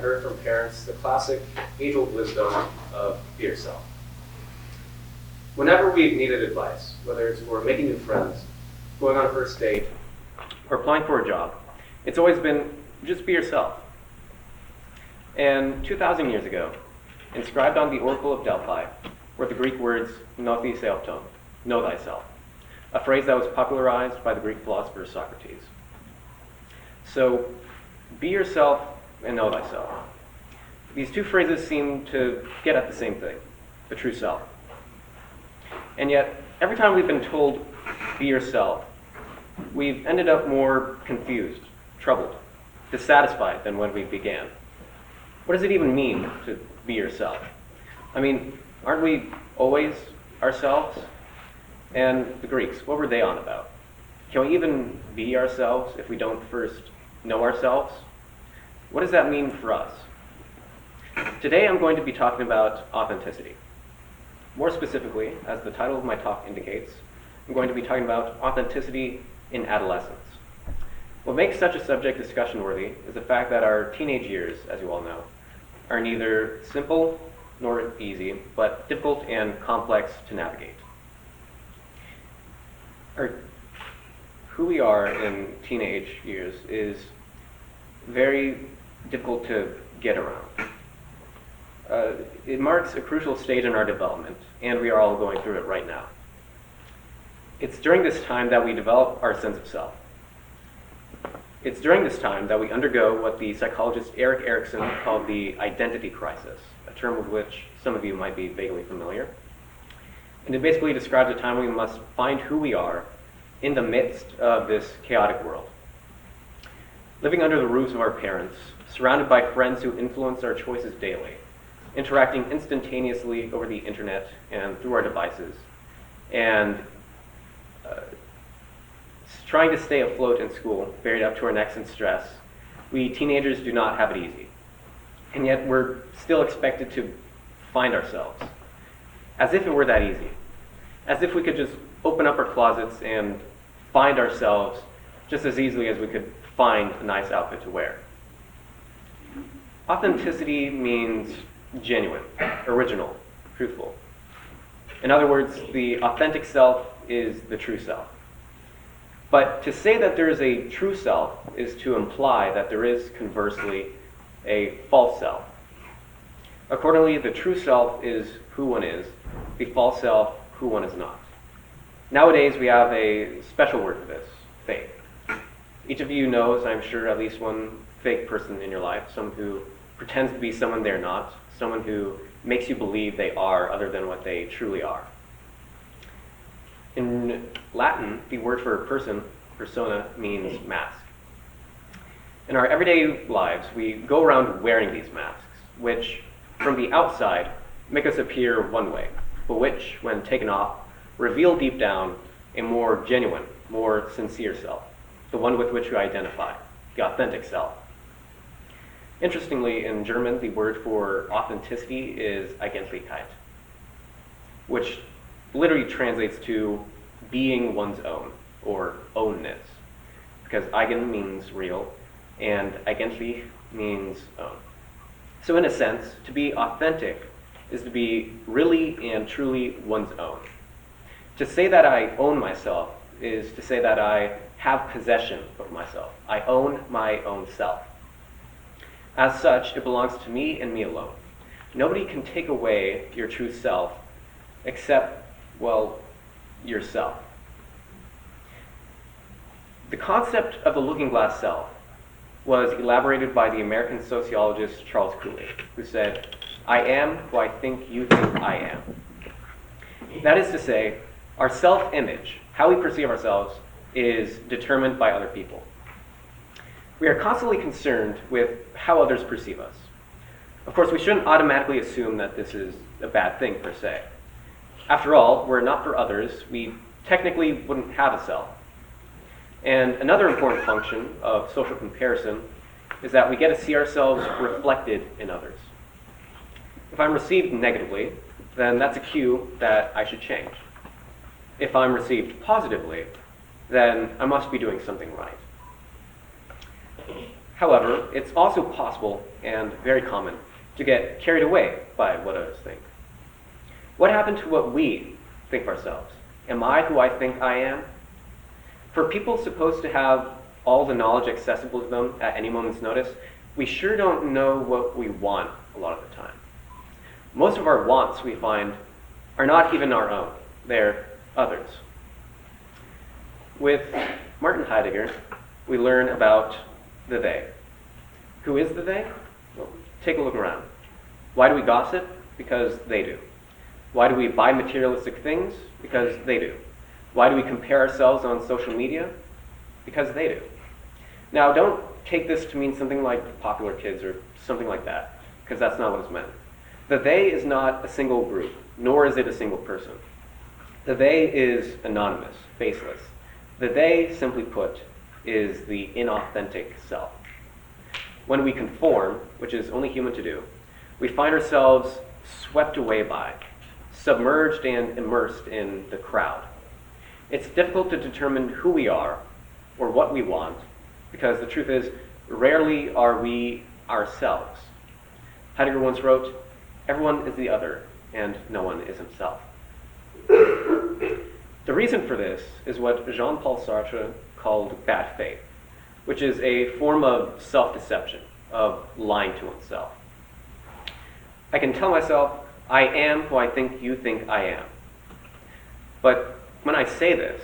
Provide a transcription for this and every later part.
heard from parents the classic age-old wisdom of be yourself. Whenever we've needed advice, whether it's for making new friends, going on a first date, or applying for a job, it's always been just be yourself. And 2,000 years ago, inscribed on the Oracle of Delphi were the Greek words "know thyself," a phrase that was popularized by the Greek philosopher Socrates. So, be yourself and know thyself. These two phrases seem to get at the same thing, the true self. And yet, every time we've been told, be yourself, we've ended up more confused, troubled, dissatisfied than when we began. What does it even mean to be yourself? I mean, aren't we always ourselves? And the Greeks, what were they on about? Can we even be ourselves if we don't first know ourselves? What does that mean for us? Today I'm going to be talking about authenticity. More specifically, as the title of my talk indicates, I'm going to be talking about authenticity in adolescence. What makes such a subject discussion-worthy is the fact that our teenage years, as you all know, are neither simple nor easy, but difficult and complex to navigate. Who we are in teenage years is very difficult to get around. It marks a crucial stage in our development, and we are all going through it right now. It's during this time that we develop our sense of self. It's during this time that we undergo what the psychologist Erik Erikson called the identity crisis, a term with which some of you might be vaguely familiar. And it basically describes a time when we must find who we are in the midst of this chaotic world. Living under the roofs of our parents, surrounded by friends who influence our choices daily, interacting instantaneously over the internet and through our devices, and trying to stay afloat in school, buried up to our necks in stress, we teenagers do not have it easy. And yet we're still expected to find ourselves, as if it were that easy. As if we could just open up our closets and find ourselves just as easily as we could find a nice outfit to wear. Authenticity means genuine, original, truthful. In other words, the authentic self is the true self. But to say that there is a true self is to imply that there is, conversely, a false self. Accordingly, the true self is who one is, the false self, who one is not. Nowadays, we have a special word for this, fake. Each of you knows, I'm sure, at least one fake person in your life, someone who pretends to be someone they're not, someone who makes you believe they are other than what they truly are. In Latin, the word for person, persona, means mask. In our everyday lives, we go around wearing these masks, which, from the outside, make us appear one way, but which, when taken off, reveal deep down a more genuine, more sincere self, the one with which we identify, the authentic self. Interestingly, in German, the word for authenticity is Eigentlichkeit, which literally translates to being one's own, or ownness, because eigen means real, and eigentlich means own. So in a sense, to be authentic is to be really and truly one's own. To say that I own myself is to say that I have possession of myself. I own my own self. As such, it belongs to me and me alone. Nobody can take away your true self except, well, yourself. The concept of the looking glass self was elaborated by the American sociologist Charles Cooley, who said, "I am who I think you think I am." That is to say, our self-image, how we perceive ourselves, is determined by other people. We are constantly concerned with how others perceive us. Of course, we shouldn't automatically assume that this is a bad thing per se. After all, were it not for others, we technically wouldn't have a self. And another important function of social comparison is that we get to see ourselves reflected in others. If I'm received negatively, then that's a cue that I should change. If I'm received positively, then I must be doing something right. However, it's also possible and very common to get carried away by what others think. What happened to what we think of ourselves? Am I who I think I am? For people supposed to have all the knowledge accessible to them at any moment's notice, we sure don't know what we want a lot of the time. Most of our wants, we find, are not even our own. They're others. With Martin Heidegger, we learn about the they. Who is the they? Well, take a look around. Why do we gossip? Because they do. Why do we buy materialistic things? Because they do. Why do we compare ourselves on social media? Because they do. Now, don't take this to mean something like popular kids or something like that, because that's not what it's meant. The they is not a single group, nor is it a single person. The they is anonymous, faceless. The they, simply put, is the inauthentic self. When we conform, which is only human to do, we find ourselves swept away by, submerged and immersed in the crowd. It's difficult to determine who we are or what we want, because the truth is, rarely are we ourselves. Heidegger once wrote, "Everyone is the other, and no one is himself." The reason for this is what Jean-Paul Sartre called bad faith, which is a form of self-deception, of lying to oneself. I can tell myself, I am who I think you think I am. But when I say this,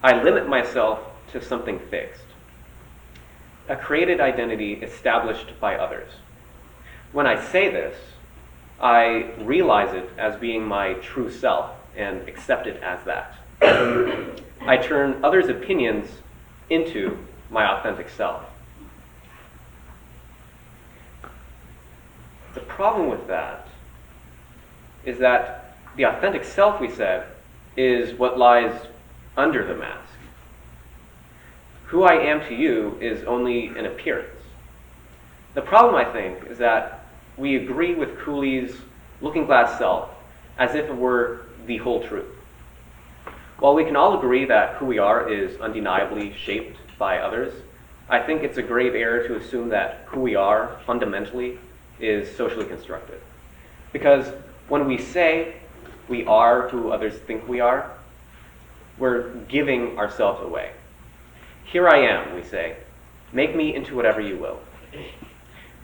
I limit myself to something fixed, a created identity established by others. When I say this, I realize it as being my true self and accept it as that. I turn others' opinions into my authentic self. The problem with that is that the authentic self, we said, is what lies under the mask. Who I am to you is only an appearance. The problem, I think, is that we agree with Cooley's looking-glass self as if it were the whole truth. While we can all agree that who we are is undeniably shaped by others, I think it's a grave error to assume that who we are, fundamentally, is socially constructed. Because when we say we are who others think we are, we're giving ourselves away. Here I am, we say, make me into whatever you will.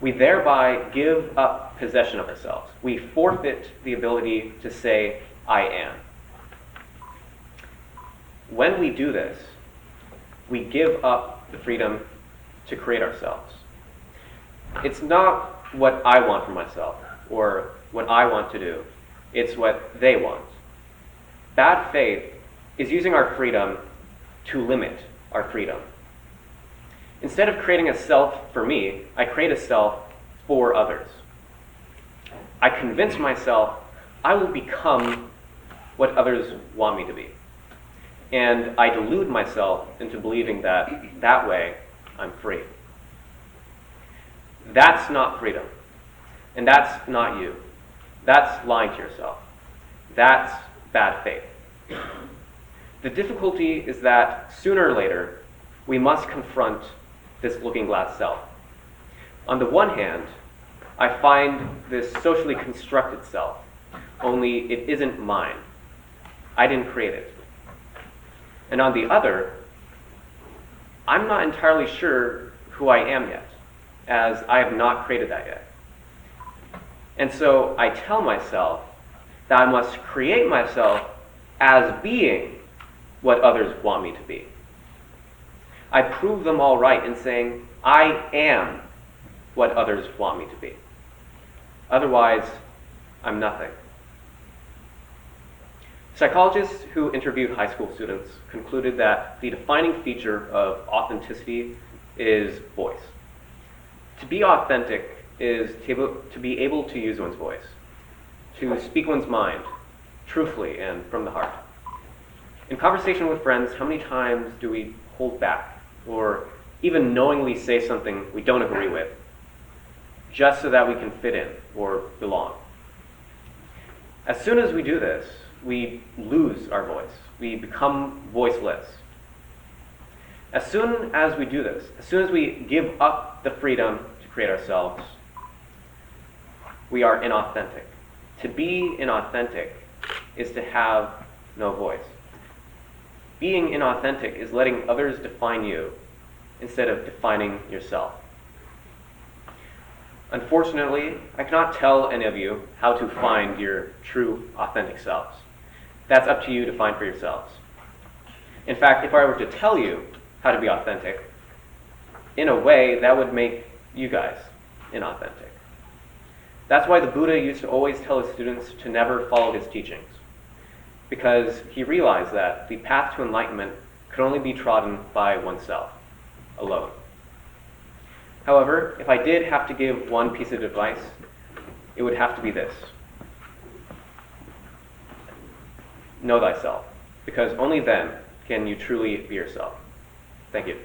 We thereby give up possession of ourselves. We forfeit the ability to say, I am. When we do this, we give up the freedom to create ourselves. It's not what I want for myself or what I want to do. It's what they want. Bad faith is using our freedom to limit our freedom. Instead of creating a self for me, I create a self for others. I convince myself I will become what others want me to be. And I delude myself into believing that that way I'm free. That's not freedom. And that's not you. That's lying to yourself. That's bad faith. The difficulty is that sooner or later, we must confront this looking-glass self. On the one hand, I find this socially constructed self, only it isn't mine. I didn't create it. And on the other, I'm not entirely sure who I am yet, as I have not created that yet. And so I tell myself that I must create myself as being what others want me to be. I prove them all right in saying, I am what others want me to be. Otherwise, I'm nothing. Psychologists who interviewed high school students concluded that the defining feature of authenticity is voice. To be authentic is to be able to use one's voice, to speak one's mind, truthfully and from the heart. In conversation with friends, how many times do we hold back or even knowingly say something we don't agree with just so that we can fit in or belong? As soon as we do this, we lose our voice. We become voiceless. As soon as we do this, as soon as we give up the freedom to create ourselves, we are inauthentic. To be inauthentic is to have no voice. Being inauthentic is letting others define you instead of defining yourself. Unfortunately, I cannot tell any of you how to find your true, authentic selves. That's up to you to find for yourselves. In fact, if I were to tell you how to be authentic, in a way, that would make you guys inauthentic. That's why the Buddha used to always tell his students to never follow his teachings, because he realized that the path to enlightenment could only be trodden by oneself, alone. However, if I did have to give one piece of advice, it would have to be this. Know thyself, because only then can you truly be yourself. Thank you.